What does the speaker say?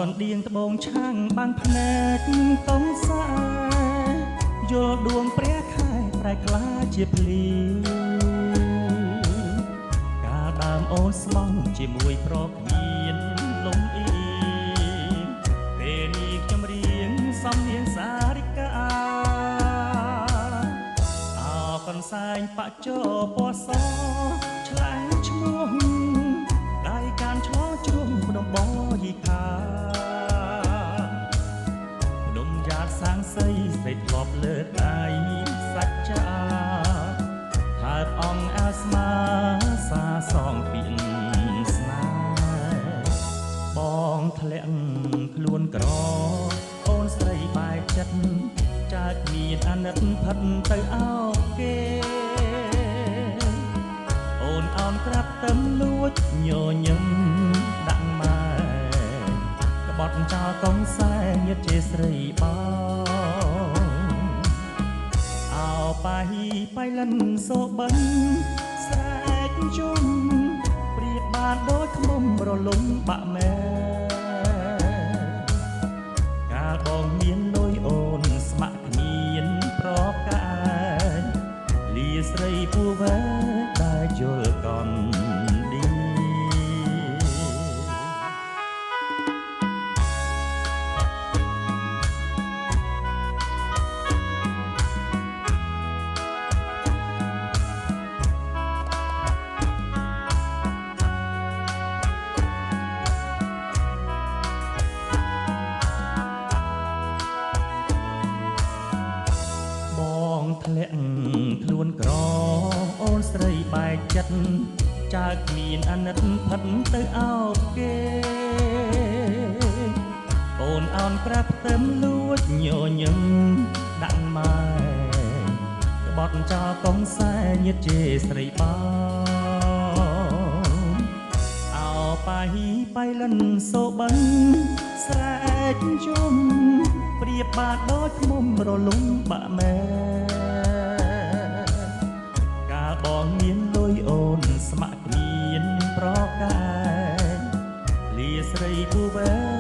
con điênត្បូងឆាំងបាំងភ្នែកកងសាយល់ដួងព្រះខែប្រែក្លាជាភ្លីកាលដើមអូនស្មងជាមួយប្រកមានលំអៀងពេលនេះខ្ញុំរៀងសំនៀងសារិកាកនសែងបាក់ចោពណ៌សឆ្លាញ់ឈ្មោះដៃកានឆ្លងជ្រុំភ្នំបយីខាភ្នំយ៉ាតសាងសីស្រីធ្លាប់លើកដៃសច្ចាហើបអង្គអាស្មាសាសងពីស្នេហ៍បងធ្លាក់ខ្លួនក្រអូនស្រីបែកចិត្តចាច់មានអាណិតផិតទៅអោបគេអូនអោនក្រាបទឹមលួចញញឹមដាក់ម៉ែក្បត់ចោលកងសែញាតជាស្រីបងអោបៃលិនសូបិនស្រែកជុំព្រៀបបានដូចឃ្មុំរលំបាក់មែកាលបងមានលុយអូនស្ម័គ្រគ្មានប្រកាយលាស្រីពូវែដែលយល់កនឌីធ្លាក់ខ្លួនក្រអូនស្រីបែកចិត្តចើគ្មានអាណិតផិតទៅអោបគេអូនអោនក្រាបទឹមលួចញញឹមដាក់ម៉ែក្បត់ចោលកងសែញាតជាស្រីបងអោបៃលិនសូបិនស្រែកជុំព្រៀបបានដូចឃ្មុំរលំបាក់មែបងមានលុយអូនស្ម័គ្រគ្មានប្រកាយលាស្រីពូវែ